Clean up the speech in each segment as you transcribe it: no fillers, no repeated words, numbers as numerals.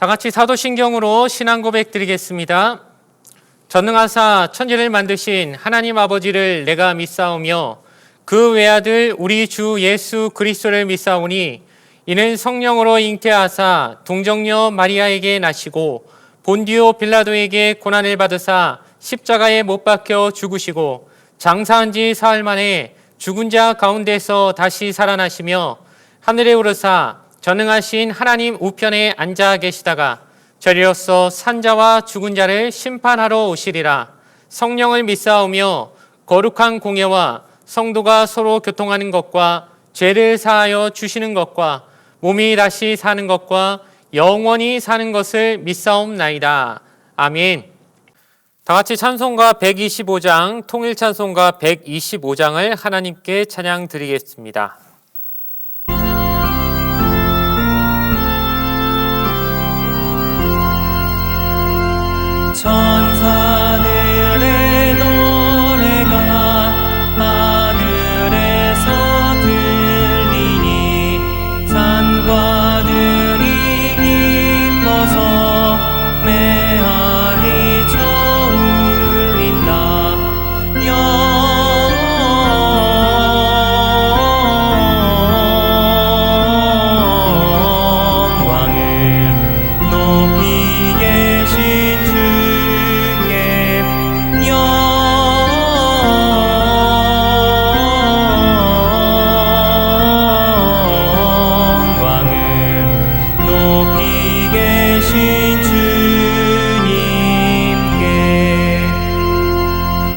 다 같이 사도신경으로 신앙 고백 드리겠습니다. 전능하사 천지를 만드신 하나님 아버지를 내가 믿사오며 그 외아들 우리 주 예수 그리스도를 믿사오니 이는 성령으로 잉태하사 동정녀 마리아에게 나시고 본디오 빌라도에게 고난을 받으사 십자가에 못 박혀 죽으시고 장사한 지 사흘 만에 죽은 자 가운데서 다시 살아나시며 하늘에 오르사 전능하신 하나님 우편에 앉아 계시다가 저리로서 산자와 죽은 자를 심판하러 오시리라. 성령을 믿사오며 거룩한 공예와 성도가 서로 교통하는 것과 죄를 사하여 주시는 것과 몸이 다시 사는 것과 영원히 사는 것을 믿사옵나이다. 아멘. 다 같이 찬송가 125장, 통일 찬송가 125장을 하나님께 찬양 드리겠습니다. 천사들의 노래가 하늘에서 들리니 산과들이 기뻐서 메아리 쳐울린다. 영광을 높이 계신 주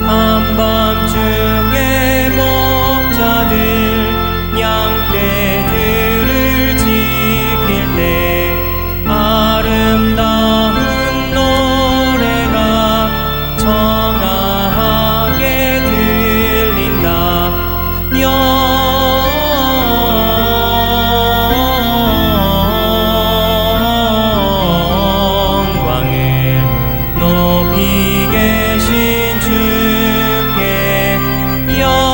한밤중에 목자들 양떼들을 지킬 때 아름다운 노래가 청아하게 들린다. 영광을 높이 계신 주께 영광을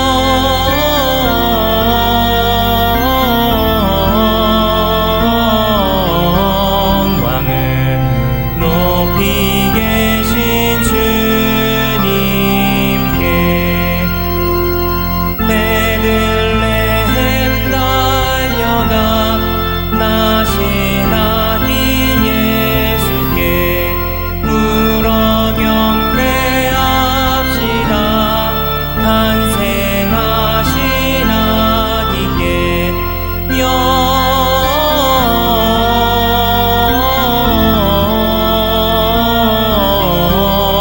높이 계신 주님께 베들레헴 달려가 나신 아기 예수께 울어 경배합시다. 탄생하신 아기께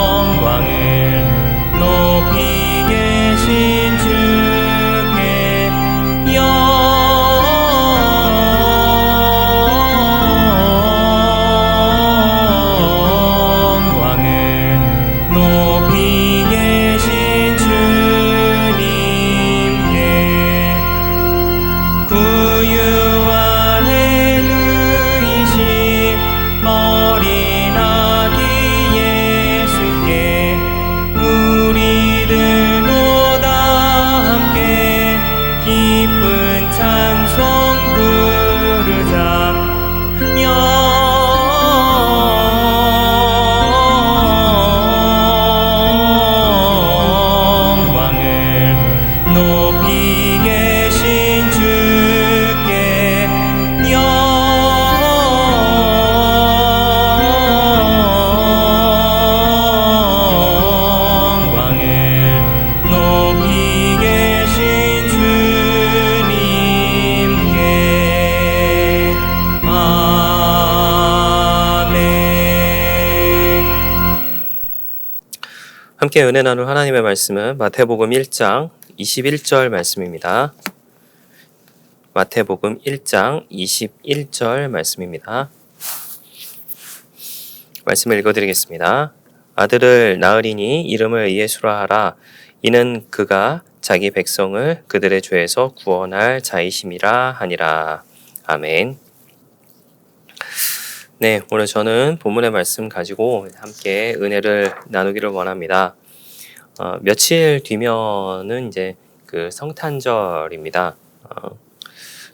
영광을 높이 계신 주께 영광을 높이 계신 주님께 구유한에 누이신 어린 아기 예수께 우리들도 다 함께 기쁜 찬송 부르자. 영광을 높이 계신 주께 영광을 높이 계신 주님께 아멘. 함께 은혜 나눌 하나님의 말씀은 마태복음 1장 21절 말씀입니다. 마태복음 1장 21절 말씀입니다. 말씀을 읽어드리겠습니다. 아들을 낳으리니 이름을 예수라 하라. 이는 그가 자기 백성을 그들의 죄에서 구원할 자이심이라 하니라. 아멘. 네, 오늘 저는 본문의 말씀 가지고 함께 은혜를 나누기를 원합니다. 며칠 뒤면은 이제 그 성탄절입니다.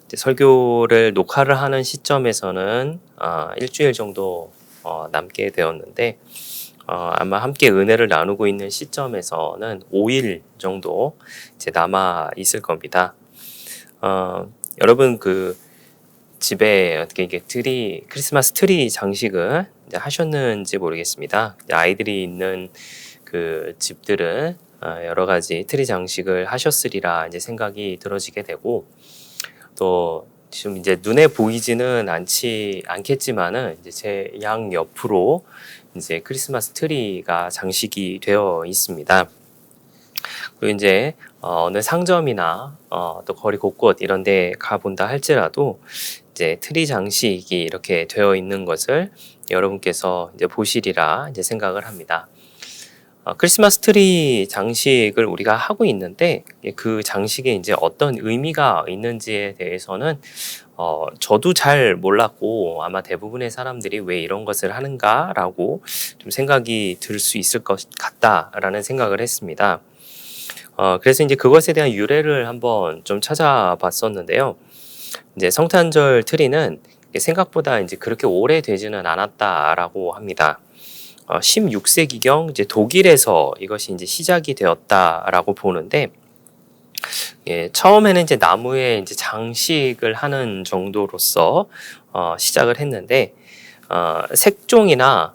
이제 설교를 녹화를 하는 시점에서는 일주일 정도 남게 되었는데 아마 함께 은혜를 나누고 있는 시점에서는 5일 정도 이제 남아 있을 겁니다. 여러분 그 집에 어떻게 이게 크리스마스 트리 장식을 이제 하셨는지 모르겠습니다. 아이들이 있는 그 집들은 여러 가지 트리 장식을 하셨으리라 이제 생각이 들어지게 되고, 또 지금 이제 눈에 보이지는 않겠지만은 이제 제 양 옆으로 이제 크리스마스 트리가 장식이 되어 있습니다. 그리고 이제 어느 상점이나 또 거리 곳곳 이런 데 가본다 할지라도 이제 트리 장식이 이렇게 되어 있는 것을 여러분께서 이제 보시리라 이제 생각을 합니다. 크리스마스 트리 장식을 우리가 하고 있는데 그 장식에 이제 어떤 의미가 있는지에 대해서는 저도 잘 몰랐고 아마 대부분의 사람들이 왜 이런 것을 하는가라고 좀 생각이 들 수 있을 것 같다라는 생각을 했습니다. 그래서 이제 그것에 대한 유래를 한번 좀 찾아봤었는데요. 이제 성탄절 트리는 생각보다 이제 그렇게 오래되지는 않았다라고 합니다. 16세기경 이제 독일에서 이것이 이제 시작이 되었다라고 보는데, 처음에는 이제 나무에 이제 장식을 하는 정도로서 시작을 했는데, 색종이나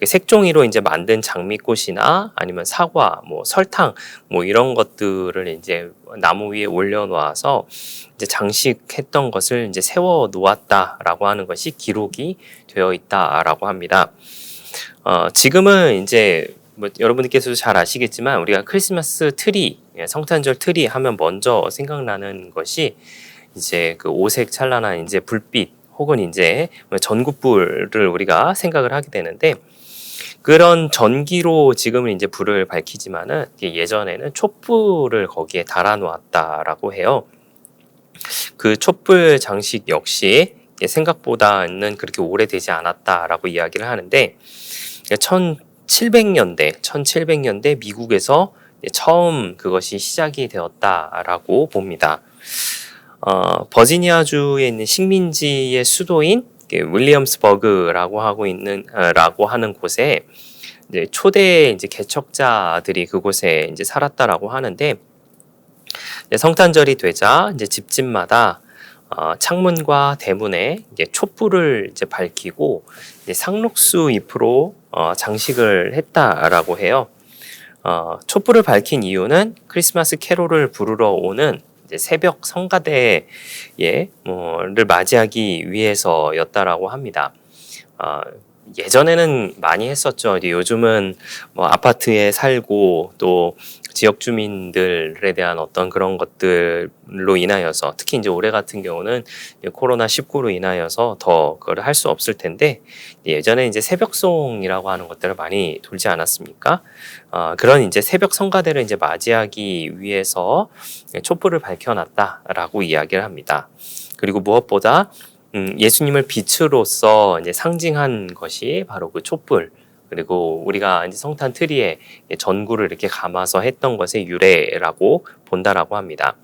색종이로 이제 만든 장미꽃이나 아니면 사과, 뭐 설탕, 뭐 이런 것들을 이제 나무 위에 올려놓아서 이제 장식했던 것을 이제 세워 놓았다라고 하는 것이 기록이 되어 있다라고 합니다. 지금은 이제 뭐 여러분들께서도 잘 아시겠지만 우리가 크리스마스 트리, 성탄절 트리 하면 먼저 생각나는 것이 이제 그 오색 찬란한 이제 불빛 혹은 이제 전구불을 우리가 생각을 하게 되는데, 그런 전기로 지금은 이제 불을 밝히지만은 예전에는 촛불을 거기에 달아 놓았다라고 해요. 그 촛불 장식 역시 생각보다는 그렇게 오래되지 않았다라고 이야기를 하는데, 1700년대 미국에서 처음 그것이 시작이 되었다라고 봅니다. 버지니아주에 있는 식민지의 수도인 윌리엄스버그라고 하는 곳에 이제 초대 이제 개척자들이 그곳에 이제 살았다라고 하는데, 이제 성탄절이 되자 이제 집집마다 창문과 대문에 이제 촛불을 이제 밝히고 이제 상록수 잎으로 장식을 했다라고 해요. 촛불을 밝힌 이유는 크리스마스 캐롤을 부르러 오는 이제 새벽 성가대를 맞이하기 위해서였다라고 합니다. 예전에는 많이 했었죠. 요즘은 뭐 아파트에 살고 또 지역 주민들에 대한 어떤 그런 것들로 인하여서, 특히 이제 올해 같은 경우는 코로나19로 인하여서 더 그걸 할 수 없을 텐데, 예전에 이제 새벽송이라고 하는 것들을 많이 돌지 않았습니까? 그런 이제 새벽 성가대를 이제 맞이하기 위해서 촛불을 밝혀놨다라고 이야기를 합니다. 그리고 무엇보다 예수님을 빛으로서 이제 상징한 것이 바로 그 촛불, 그리고 우리가 이제 성탄 트리에 전구를 이렇게 감아서 했던 것의 유래라고 본다라고 합니다.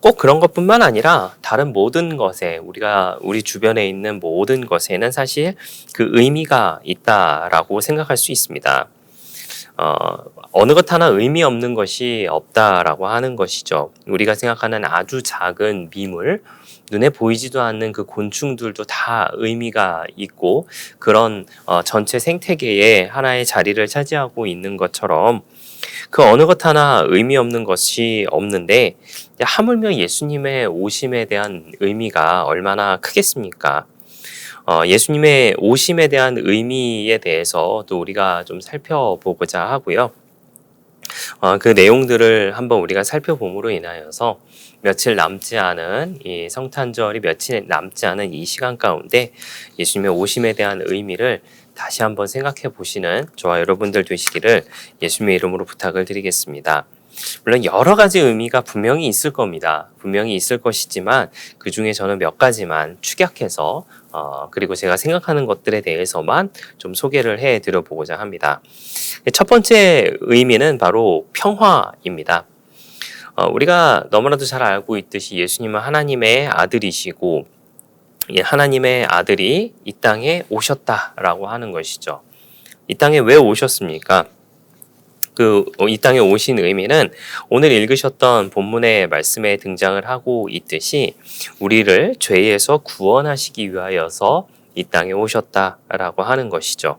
꼭 그런 것뿐만 아니라 다른 모든 것에, 우리 주변에 있는 모든 것에는 사실 그 의미가 있다라고 생각할 수 있습니다. 어느 것 하나 의미 없는 것이 없다라고 하는 것이죠. 우리가 생각하는 아주 작은 미물, 눈에 보이지도 않는 그 곤충들도 다 의미가 있고, 그런 전체 생태계에 하나의 자리를 차지하고 있는 것처럼 그 어느 것 하나 의미 없는 것이 없는데, 하물며 예수님의 오심에 대한 의미가 얼마나 크겠습니까? 예수님의 오심에 대한 의미에 대해서 또 우리가 좀 살펴보고자 하고요. 그 내용들을 한번 우리가 살펴봄으로 인하여서 며칠 남지 않은 이 성탄절이 며칠 남지 않은 이 시간 가운데 예수님의 오심에 대한 의미를 다시 한번 생각해 보시는 저와 여러분들 되시기를 예수님의 이름으로 부탁을 드리겠습니다. 물론 여러 가지 의미가 분명히 있을 겁니다. 분명히 있을 것이지만 그 중에 저는 몇 가지만 축약해서 그리고 제가 생각하는 것들에 대해서만 좀 소개를 해드려 보고자 합니다. 첫 번째 의미는 바로 평화입니다. 우리가 너무나도 잘 알고 있듯이 예수님은 하나님의 아들이시고 이 하나님의 아들이 이 땅에 오셨다라고 하는 것이죠. 이 땅에 왜 오셨습니까? 이 땅에 오신 의미는 오늘 읽으셨던 본문의 말씀에 등장을 하고 있듯이 우리를 죄에서 구원하시기 위하여서 이 땅에 오셨다라고 하는 것이죠.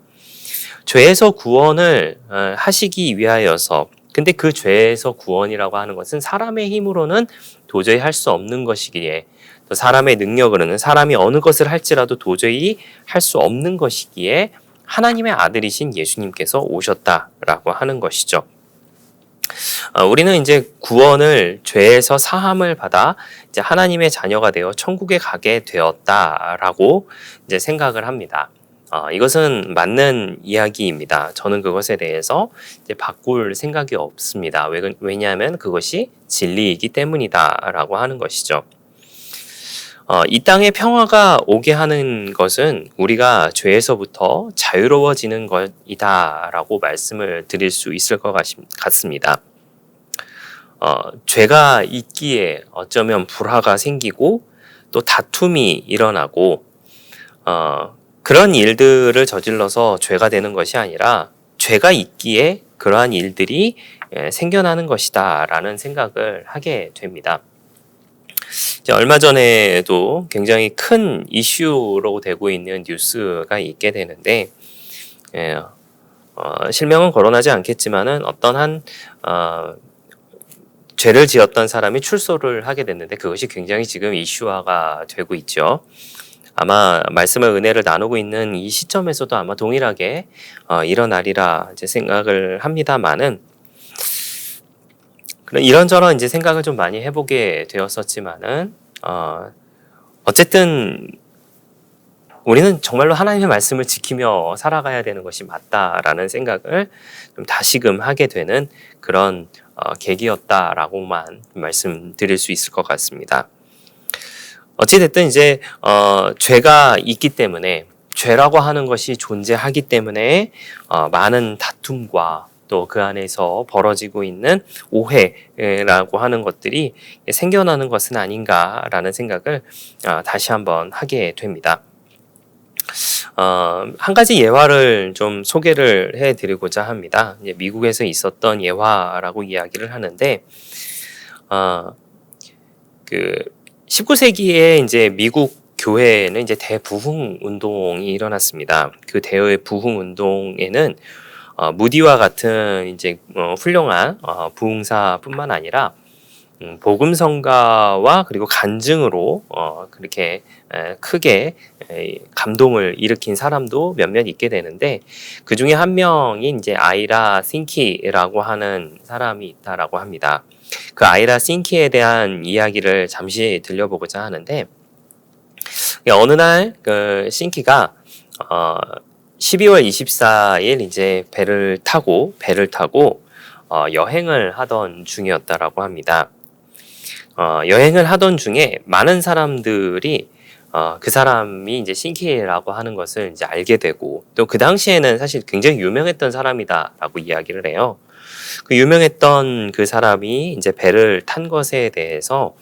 죄에서 구원을 하시기 위하여서, 근데 그 죄에서 구원이라고 하는 것은 사람의 힘으로는 도저히 할 수 없는 것이기에, 또 사람의 능력으로는 사람이 어느 것을 할지라도 도저히 할 수 없는 것이기에 하나님의 아들이신 예수님께서 오셨다라고 하는 것이죠. 우리는 이제 구원을 죄에서 사함을 받아 이제 하나님의 자녀가 되어 천국에 가게 되었다라고 이제 생각을 합니다. 이것은 맞는 이야기입니다. 저는 그것에 대해서 이제 바꿀 생각이 없습니다. 왜냐하면 그것이 진리이기 때문이다라고 하는 것이죠. 이 땅에 평화가 오게 하는 것은 우리가 죄에서부터 자유로워지는 것이다라고 말씀을 드릴 수 있을 것 같습니다. 죄가 있기에 어쩌면 불화가 생기고 또 다툼이 일어나고 그런 일들을 저질러서 죄가 되는 것이 아니라 죄가 있기에 그러한 일들이 생겨나는 것이다라는 생각을 하게 됩니다. 얼마 전에도 굉장히 큰 이슈로 되고 있는 뉴스가 있게 되는데, 실명은 거론하지 않겠지만은 어떤 한 죄를 지었던 사람이 출소를 하게 됐는데 그것이 굉장히 지금 이슈화가 되고 있죠. 아마 말씀의 은혜를 나누고 있는 이 시점에서도 아마 동일하게 일어나리라 이제 생각을 합니다만은, 이런저런 이제 생각을 좀 많이 해보게 되었었지만은, 어쨌든 우리는 정말로 하나님의 말씀을 지키며 살아가야 되는 것이 맞다라는 생각을 좀 다시금 하게 되는 그런 계기였다라고만 말씀드릴 수 있을 것 같습니다. 어찌됐든 이제 죄가 있기 때문에, 죄라고 하는 것이 존재하기 때문에 많은 다툼과 또 그 안에서 벌어지고 있는 오해라고 하는 것들이 생겨나는 것은 아닌가라는 생각을 다시 한번 하게 됩니다. 한 가지 예화를 좀 소개를 해드리고자 합니다. 이제 미국에서 있었던 예화라고 이야기를 하는데, 19세기에 이제 미국 교회에는 이제 대부흥 운동이 일어났습니다. 그 대부흥 운동에는 무디와 같은 이제 훌륭한 부흥사뿐만 아니라 복음성가와 그리고 간증으로 그렇게 크게 감동을 일으킨 사람도 몇몇 있게 되는데, 그 중에 한 명이 이제 아이라 싱키라고 하는 사람이 있다라고 합니다. 그 아이라 싱키에 대한 이야기를 잠시 들려보고자 하는데, 어느 날 그 싱키가 12월 24일 이제 배를 타고 여행을 하던 중이었다라고 합니다. 여행을 하던 중에 많은 사람들이 그 사람이 이제 싱키라고 하는 것을 이제 알게 되고, 또 그 당시에는 사실 굉장히 유명했던 사람이다라고 이야기를 해요. 그 유명했던 그 사람이 이제 배를 탄 것에 대해서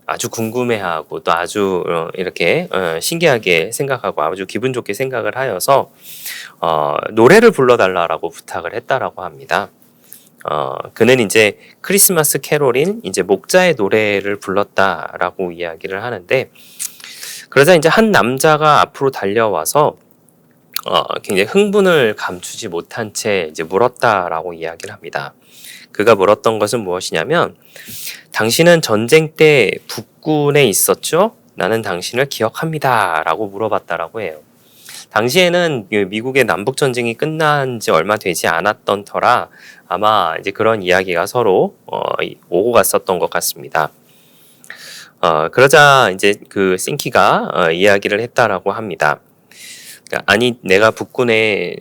아주 궁금해하고 또 아주 이렇게 신기하게 생각하고 아주 기분 좋게 생각을 하여서 노래를 불러달라고 부탁을 했다라고 합니다. 그는 이제 크리스마스 캐롤인 이제 목자의 노래를 불렀다라고 이야기를 하는데, 그러자 이제 한 남자가 앞으로 달려와서 굉장히 흥분을 감추지 못한 채 이제 물었다라고 이야기를 합니다. 그가 물었던 것은 무엇이냐면, 당신은 전쟁 때 북군에 있었죠? 나는 당신을 기억합니다 라고 물어봤다라고 해요. 당시에는 미국의 남북전쟁이 끝난 지 얼마 되지 않았던 터라 아마 이제 그런 이야기가 서로 오고 갔었던 것 같습니다. 그러자 이제 그 싱키가 이야기를 했다라고 합니다. 아니, 내가 북군에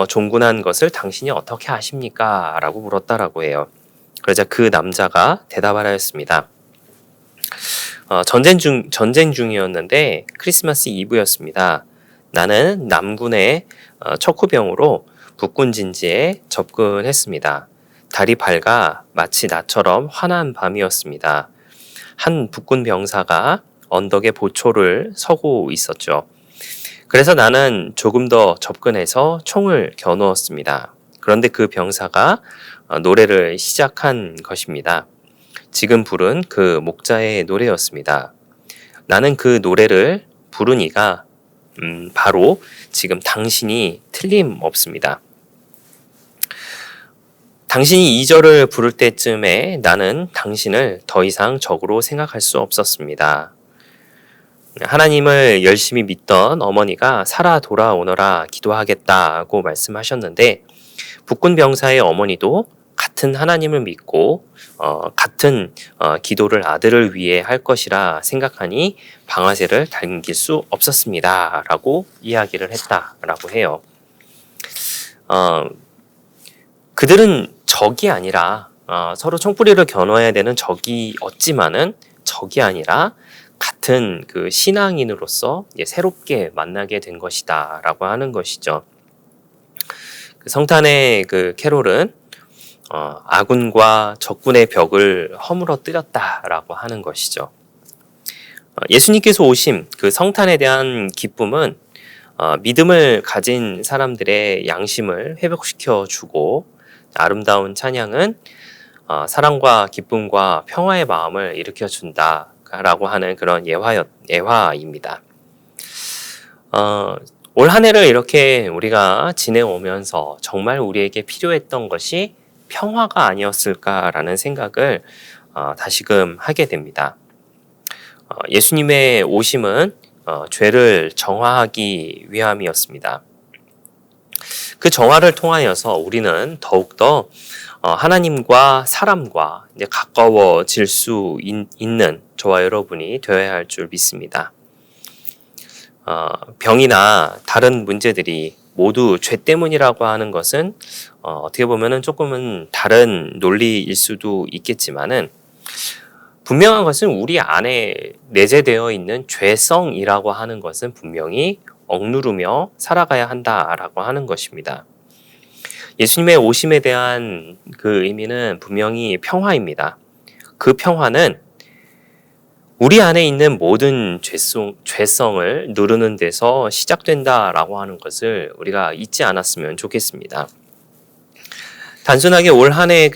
종군한 것을 당신이 어떻게 아십니까? 라고 물었다라고 해요. 그러자 그 남자가 대답을 하였습니다. 전쟁 중이었는데 크리스마스 이브였습니다. 나는 남군의 척후병으로 북군 진지에 접근했습니다. 달이 밝아 마치 나처럼 환한 밤이었습니다. 한 북군 병사가 언덕에 보초를 서고 있었죠. 그래서 나는 조금 더 접근해서 총을 겨누었습니다. 그런데 그 병사가 노래를 시작한 것입니다. 지금 부른 그 목자의 노래였습니다. 나는 그 노래를 부르니까 바로 지금 당신이 틀림없습니다. 당신이 2절을 부를 때쯤에 나는 당신을 더 이상 적으로 생각할 수 없었습니다. 하나님을 열심히 믿던 어머니가 살아 돌아오너라 기도하겠다고 말씀하셨는데 북군 병사의 어머니도 같은 하나님을 믿고 같은 기도를 아들을 위해 할 것이라 생각하니 방아쇠를 당길 수 없었습니다. 라고 이야기를 했다라고 해요. 그들은 적이 아니라 서로 총뿌리를 겨눠야 되는 적이었지만은 적이 아니라 같은 그 신앙인으로서 새롭게 만나게 된 것이다라고 하는 것이죠. 그 성탄의 그 캐롤은 아군과 적군의 벽을 허물어뜨렸다라고 하는 것이죠. 예수님께서 오심, 그 성탄에 대한 기쁨은 믿음을 가진 사람들의 양심을 회복시켜 주고 아름다운 찬양은 사랑과 기쁨과 평화의 마음을 일으켜 준다라고 하는 그런 예화입니다. 올 한 해를 이렇게 우리가 지내오면서 정말 우리에게 필요했던 것이 평화가 아니었을까라는 생각을 다시금 하게 됩니다. 예수님의 오심은 죄를 정화하기 위함이었습니다. 그 정화를 통하여서 우리는 더욱더 하나님과 사람과 이제 가까워질 수 있는 저와 여러분이 되어야 할 줄 믿습니다. 병이나 다른 문제들이 모두 죄 때문이라고 하는 것은 어떻게 보면은 조금은 다른 논리일 수도 있겠지만은 분명한 것은 우리 안에 내재되어 있는 죄성이라고 하는 것은 분명히 억누르며 살아가야 한다라고 하는 것입니다. 예수님의 오심에 대한 그 의미는 분명히 평화입니다. 그 평화는 우리 안에 있는 모든 죄성을 누르는 데서 시작된다라고 하는 것을 우리가 잊지 않았으면 좋겠습니다. 단순하게 올 한 해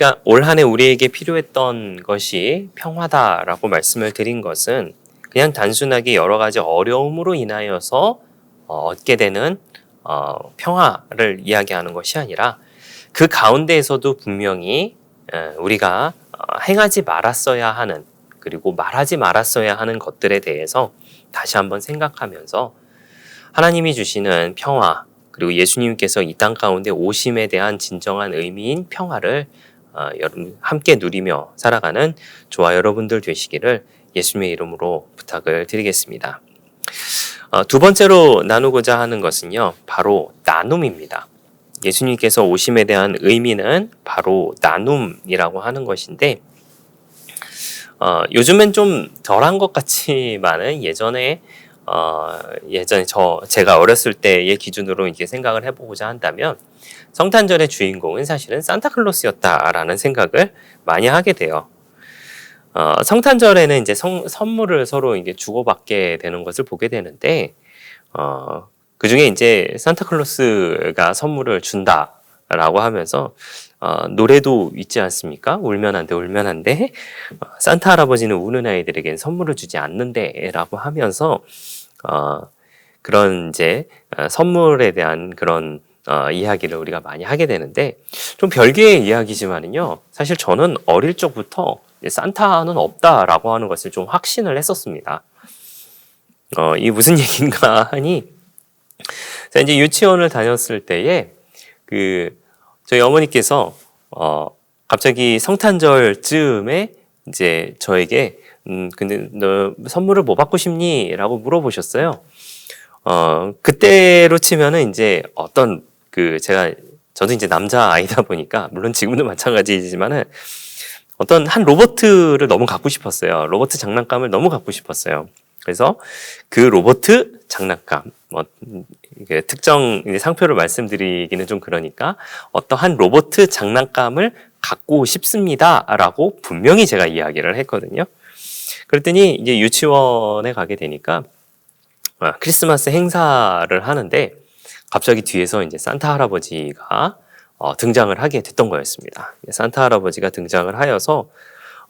우리에게 필요했던 것이 평화다라고 말씀을 드린 것은 그냥 단순하게 여러 가지 어려움으로 인하여서 얻게 되는 평화를 이야기하는 것이 아니라 그 가운데에서도 분명히 우리가 행하지 말았어야 하는 그리고 말하지 말았어야 하는 것들에 대해서 다시 한번 생각하면서 하나님이 주시는 평화 그리고 예수님께서 이 땅 가운데 오심에 대한 진정한 의미인 평화를 여러분 함께 누리며 살아가는 저와 여러분들 되시기를 예수님의 이름으로 부탁을 드리겠습니다. 두 번째로 나누고자 하는 것은요, 바로 나눔입니다. 예수님께서 오심에 대한 의미는 바로 나눔이라고 하는 것인데 요즘엔 좀 덜한 것 같지만은 예전에 제가 어렸을 때의 기준으로 이렇게 생각을 해보고자 한다면 성탄절의 주인공은 사실은 산타클로스였다라는 생각을 많이 하게 돼요. 성탄절에는 이제 선물을 서로 이제 주고받게 되는 것을 보게 되는데 그 중에 이제 산타클로스가 선물을 준다라고 하면서 노래도 있지 않습니까? 울면 안 돼, 울면 안 돼. 산타 할아버지는 우는 아이들에겐 선물을 주지 않는데라고 하면서 그런 이제 선물에 대한 그런 이야기를 우리가 많이 하게 되는데 좀 별개의 이야기지만은요. 사실 저는 어릴 적부터 산타는 없다라고 하는 것을 좀 확신을 했었습니다. 이 무슨 얘기인가 하니 자, 이제 유치원을 다녔을 때에 저희 어머니께서 갑자기 성탄절쯤에 이제 저에게 근데 너 선물을 뭐 받고 싶니? 라고 물어보셨어요. 그때로 치면은 이제 어떤 저도 이제 남자 아이다 보니까 물론 지금도 마찬가지지만은 어떤 한 로봇을 너무 갖고 싶었어요. 로봇 장난감을 너무 갖고 싶었어요. 그래서 그 로봇 장난감, 특정 상표를 말씀드리기는 좀 그러니까 어떠한 로봇 장난감을 갖고 싶습니다라고 분명히 제가 이야기를 했거든요. 그랬더니 이제 유치원에 가게 되니까 크리스마스 행사를 하는데 갑자기 뒤에서 이제 산타 할아버지가 등장을 하게 됐던 거였습니다. 산타 할아버지가 등장을 하여서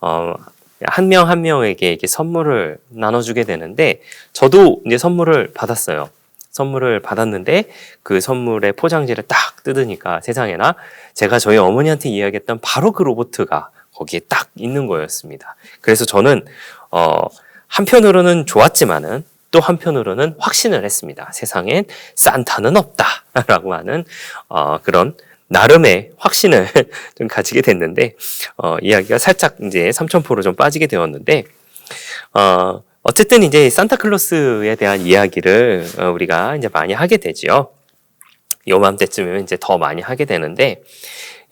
한 명 한 명에게 이렇게 선물을 나눠주게 되는데 저도 이제 선물을 받았어요. 선물을 받았는데 그 선물의 포장지를 딱 뜯으니까 세상에나 제가 저희 어머니한테 이야기했던 바로 그 로봇가 거기에 딱 있는 거였습니다. 그래서 저는 한편으로는 좋았지만은 또 한편으로는 확신을 했습니다. 세상엔 산타는 없다라고 하는 그런 나름의 확신을 좀 가지게 됐는데 이야기가 살짝 이제 삼천포로 좀 빠지게 되었는데 어쨌든 이제 산타클로스에 대한 이야기를 우리가 이제 많이 하게 되지요. 요맘때쯤이면 이제 더 많이 하게 되는데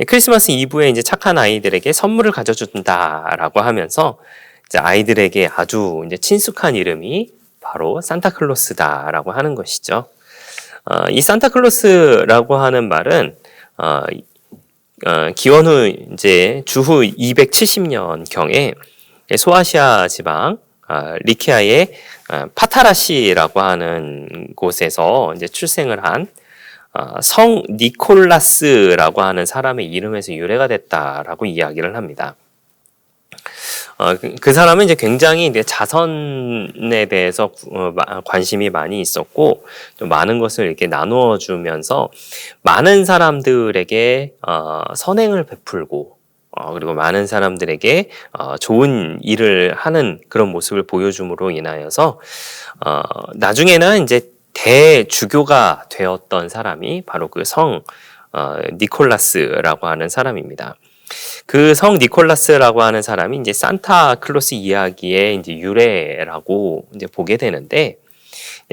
크리스마스 이브에 이제 착한 아이들에게 선물을 가져준다라고 하면서 이제 아이들에게 아주 이제 친숙한 이름이 바로 산타클로스다라고 하는 것이죠. 이 산타클로스라고 하는 말은 기원 후 이제 주후 270년 경에 소아시아 지방 리키아의 파타라시라고 하는 곳에서 이제 출생을 한 성 니콜라스라고 하는 사람의 이름에서 유래가 됐다라고 이야기를 합니다. 그 사람은 이제 굉장히 이제 자선에 대해서 관심이 많이 있었고 좀 많은 것을 이렇게 나누어 주면서 많은 사람들에게 선행을 베풀고 그리고 많은 사람들에게 좋은 일을 하는 그런 모습을 보여줌으로 인하여서 나중에는 이제 대주교가 되었던 사람이 바로 그 성 니콜라스라고 하는 사람입니다. 그 성 니콜라스라고 하는 사람이 이제 산타클로스 이야기의 이제 유래라고 이제 보게 되는데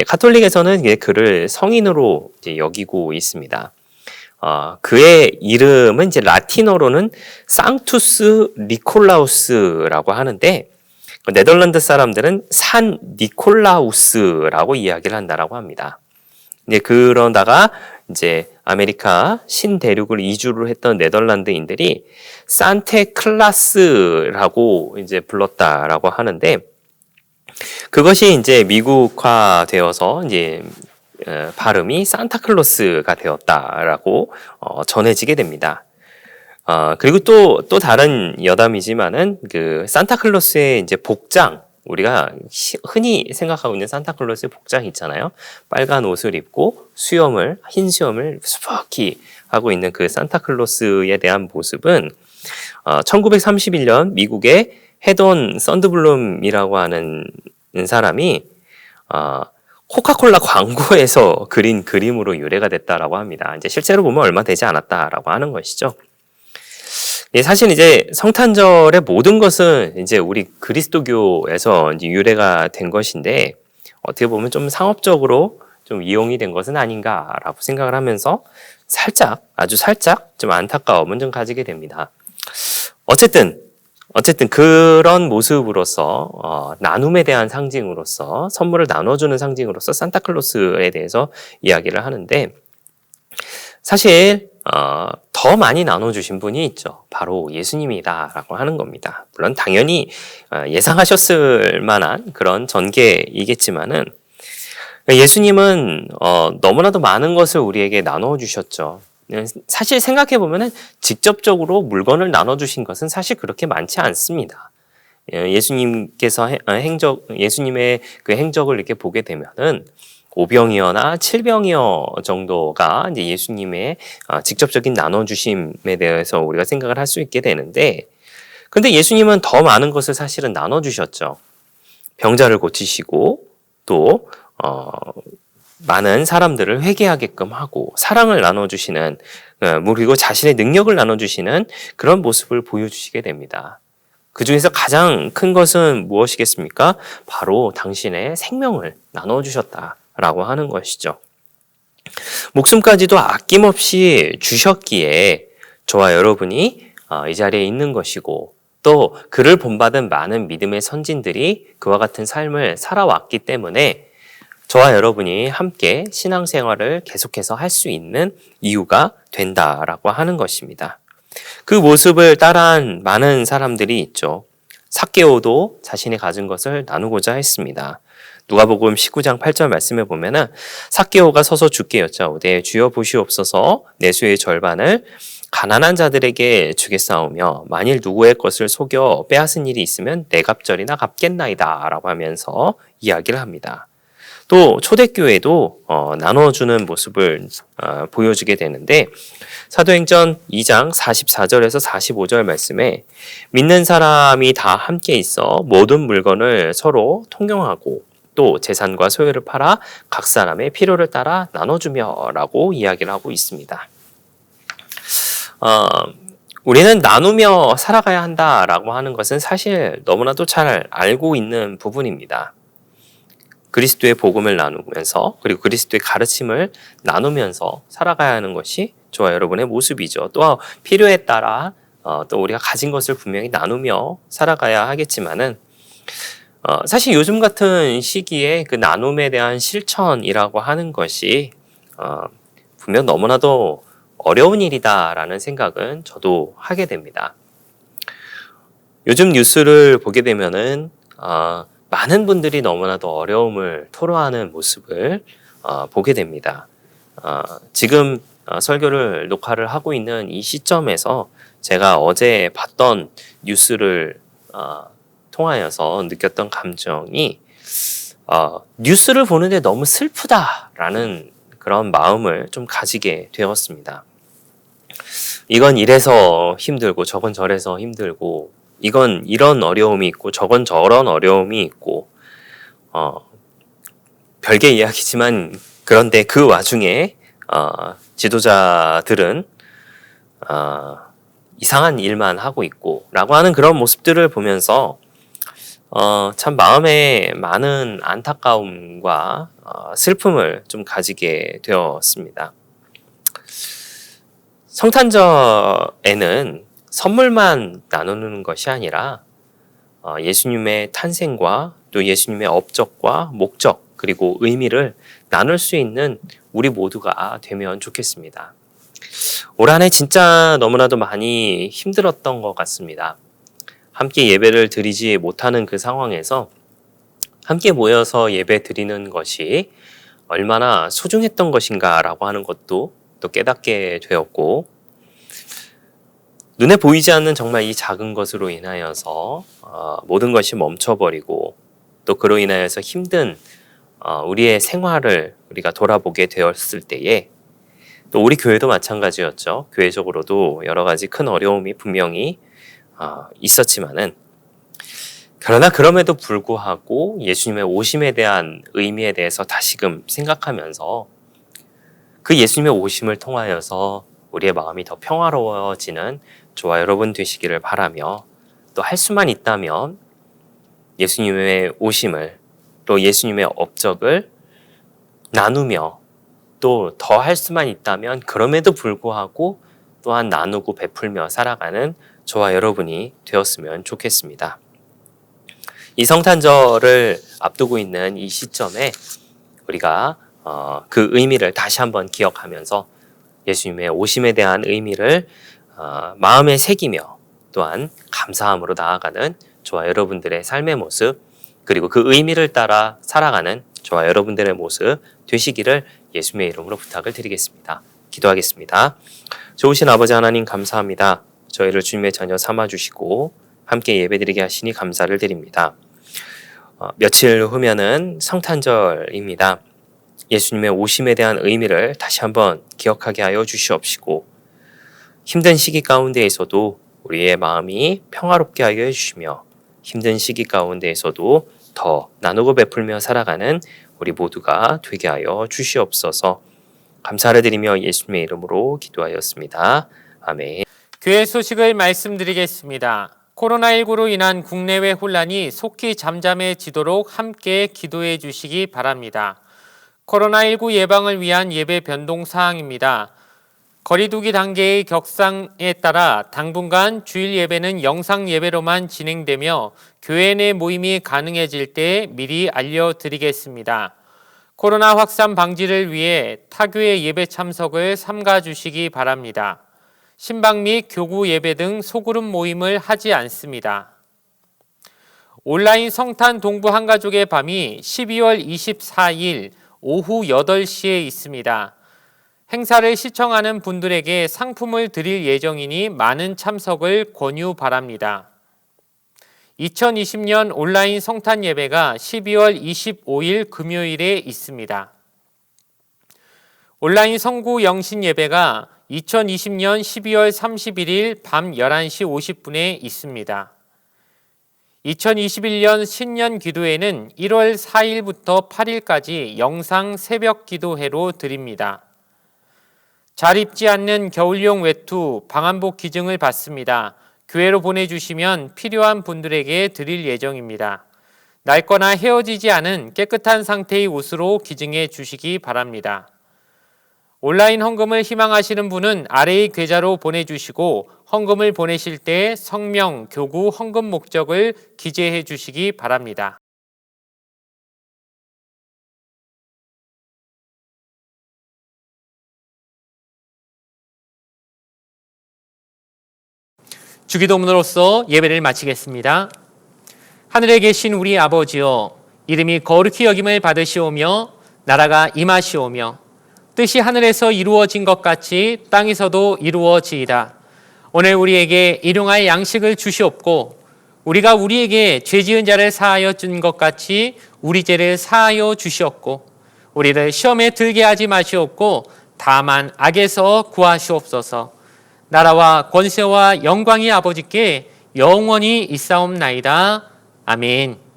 가톨릭에서는 이제 그를 성인으로 이제 여기고 있습니다. 그의 이름은 이제 라틴어로는 상투스 니콜라우스라고 하는데 네덜란드 사람들은 산 니콜라우스라고 이야기를 한다라고 합니다. 이제 그러다가 이제 아메리카 신대륙을 이주를 했던 네덜란드인들이 산테클라스라고 이제 불렀다라고 하는데 그것이 이제 미국화되어서 이제 발음이 산타클로스가 되었다라고 전해지게 됩니다. 그리고 또 다른 여담이지만은 그 산타클로스의 이제 복장, 우리가 흔히 생각하고 있는 산타클로스의 복장 있잖아요. 빨간 옷을 입고 흰 수염을 수북히 하고 있는 그 산타클로스에 대한 모습은 1931년 미국의 헤돈 썬드블룸이라고 하는 사람이 코카콜라 광고에서 그린 그림으로 유래가 됐다라고 합니다. 이제 실제로 보면 얼마 되지 않았다라고 하는 것이죠. 사실 이제 성탄절의 모든 것은 이제 우리 그리스도교에서 이제 유래가 된 것인데 어떻게 보면 좀 상업적으로 좀 이용이 된 것은 아닌가라고 생각을 하면서 아주 살짝 좀 안타까움은 좀 가지게 됩니다. 어쨌든 그런 모습으로서 나눔에 대한 상징으로서 선물을 나눠주는 상징으로서 산타클로스에 대해서 이야기를 하는데 사실 더 많이 나눠주신 분이 있죠. 바로 예수님이다라고 하는 겁니다. 물론 당연히 예상하셨을 만한 그런 전개이겠지만은 예수님은 너무나도 많은 것을 우리에게 나눠 주셨죠. 사실 생각해 보면은 직접적으로 물건을 나눠 주신 것은 사실 그렇게 많지 않습니다. 예수님께서 예수님의 그 행적을 이렇게 보게 되면은 5병이어나 7병이어 정도가 이제 예수님의 직접적인 나눠주심에 대해서 우리가 생각을 할 수 있게 되는데, 근데 예수님은 더 많은 것을 사실은 나눠주셨죠. 병자를 고치시고, 또, 많은 사람들을 회개하게끔 하고, 사랑을 나눠주시는, 그리고 자신의 능력을 나눠주시는 그런 모습을 보여주시게 됩니다. 그 중에서 가장 큰 것은 무엇이겠습니까? 바로 당신의 생명을 나눠주셨다. 라고 하는 것이죠. 목숨까지도 아낌없이 주셨기에 저와 여러분이 이 자리에 있는 것이고 또 그를 본받은 많은 믿음의 선진들이 그와 같은 삶을 살아왔기 때문에 저와 여러분이 함께 신앙생활을 계속해서 할 수 있는 이유가 된다라고 하는 것입니다. 그 모습을 따라한 많은 사람들이 있죠. 삭개오도 자신이 가진 것을 나누고자 했습니다. 누가복음 19장 8절 말씀에 보면은 삭개오가 서서 주께 여짜오되 주여 보시옵소서 내 수의 절반을 가난한 자들에게 주겠사오며 만일 누구의 것을 속여 빼앗은 일이 있으면 내 갑절이나 갚겠나이다 라고 하면서 이야기를 합니다. 또 초대교회도 나눠주는 모습을 보여주게 되는데 사도행전 2장 44절에서 45절 말씀에 믿는 사람이 다 함께 있어 모든 물건을 서로 통용하고 또 재산과 소유를 팔아 각 사람의 필요를 따라 나눠주며 라고 이야기를 하고 있습니다. 우리는 나누며 살아가야 한다라고 하는 것은 사실 너무나도 잘 알고 있는 부분입니다. 그리스도의 복음을 나누면서 그리고 그리스도의 가르침을 나누면서 살아가야 하는 것이 저와 여러분의 모습이죠. 또 필요에 따라 또 우리가 가진 것을 분명히 나누며 살아가야 하겠지만은 사실 요즘 같은 시기에 그 나눔에 대한 실천이라고 하는 것이 분명 너무나도 어려운 일이다라는 생각은 저도 하게 됩니다. 요즘 뉴스를 보게 되면은 많은 분들이 너무나도 어려움을 토로하는 모습을 보게 됩니다. 지금 설교를 녹화를 하고 있는 이 시점에서 제가 어제 봤던 뉴스를 통하여서 느꼈던 감정이 뉴스를 보는데 너무 슬프다라는 그런 마음을 좀 가지게 되었습니다. 이건 이래서 힘들고 저건 저래서 힘들고 이건 이런 어려움이 있고 저건 저런 어려움이 있고 별개 이야기지만 그런데 그 와중에 지도자들은 이상한 일만 하고 있고 라고 하는 그런 모습들을 보면서 참 마음에 많은 안타까움과 슬픔을 좀 가지게 되었습니다. 성탄절에는 선물만 나누는 것이 아니라 예수님의 탄생과 또 예수님의 업적과 목적 그리고 의미를 나눌 수 있는 우리 모두가 되면 좋겠습니다. 올 한 해 진짜 너무나도 많이 힘들었던 것 같습니다. 함께 예배를 드리지 못하는 그 상황에서 함께 모여서 예배 드리는 것이 얼마나 소중했던 것인가라고 하는 것도 또 깨닫게 되었고 눈에 보이지 않는 정말 이 작은 것으로 인하여서 모든 것이 멈춰버리고 또 그로 인하여서 힘든 우리의 생활을 우리가 돌아보게 되었을 때에 또 우리 교회도 마찬가지였죠. 교회적으로도 여러 가지 큰 어려움이 분명히 있었지만은 그러나 그럼에도 불구하고 예수님의 오심에 대한 의미에 대해서 다시금 생각하면서 그 예수님의 오심을 통하여서 우리의 마음이 더 평화로워지는 저와 여러분 되시기를 바라며 또 할 수만 있다면 예수님의 오심을 또 예수님의 업적을 나누며 또 더 할 수만 있다면 그럼에도 불구하고 또한 나누고 베풀며 살아가는 저와 여러분이 되었으면 좋겠습니다. 이 성탄절을 앞두고 있는 이 시점에 우리가 그 의미를 다시 한번 기억하면서 예수님의 오심에 대한 의미를 마음에 새기며 또한 감사함으로 나아가는 저와 여러분들의 삶의 모습 그리고 그 의미를 따라 살아가는 저와 여러분들의 모습 되시기를 예수님의 이름으로 부탁을 드리겠습니다. 기도하겠습니다. 좋으신 아버지 하나님 감사합니다. 저희를 주님의 자녀 삼아주시고 함께 예배드리게 하시니 감사를 드립니다. 며칠 후면은 성탄절입니다. 예수님의 오심에 대한 의미를 다시 한번 기억하게 하여 주시옵시고 힘든 시기 가운데에서도 우리의 마음이 평화롭게 하여 해주시며 힘든 시기 가운데에서도 더 나누고 베풀며 살아가는 우리 모두가 되게 하여 주시옵소서. 감사를 드리며 예수님의 이름으로 기도하였습니다. 아멘. 교회 소식을 말씀드리겠습니다. 코로나19로 인한 국내외 혼란이 속히 잠잠해지도록 함께 기도해 주시기 바랍니다. 코로나19 예방을 위한 예배 변동 사항입니다. 거리두기 단계의 격상에 따라 당분간 주일 예배는 영상 예배로만 진행되며 교회 내 모임이 가능해질 때 미리 알려드리겠습니다. 코로나 확산 방지를 위해 타교의 예배 참석을 삼가 주시기 바랍니다. 신방 및 교구 예배 등 소그룹 모임을 하지 않습니다. 온라인 성탄 동부 한가족의 밤이 12월 24일 오후 8시에 있습니다. 행사를 시청하는 분들에게 상품을 드릴 예정이니 많은 참석을 권유 바랍니다. 2020년 온라인 성탄 예배가 12월 25일 금요일에 있습니다. 온라인 성구 영신 예배가 2020년 12월 31일 밤 11시 50분에 있습니다. 2021년 신년 기도회는 1월 4일부터 8일까지 영상 새벽 기도회로 드립니다. 잘 입지 않는 겨울용 외투, 방한복 기증을 받습니다. 교회로 보내주시면 필요한 분들에게 드릴 예정입니다. 낡거나 헤어지지 않은 깨끗한 상태의 옷으로 기증해 주시기 바랍니다. 온라인 헌금을 희망하시는 분은 아래의 계좌로 보내주시고 헌금을 보내실 때 성명, 교구, 헌금 목적을 기재해 주시기 바랍니다. 주기도문으로서 예배를 마치겠습니다. 하늘에 계신 우리 아버지여, 이름이 거룩히 여김을 받으시오며 나라가 임하시오며 뜻이 하늘에서 이루어진 것 같이 땅에서도 이루어지이다. 오늘 우리에게 일용할 양식을 주시옵고 우리가 우리에게 죄 지은 자를 사하여 준 것 같이 우리 죄를 사하여 주시옵고 우리를 시험에 들게 하지 마시옵고 다만 악에서 구하시옵소서. 나라와 권세와 영광이 아버지께 영원히 있사옵나이다. 아멘.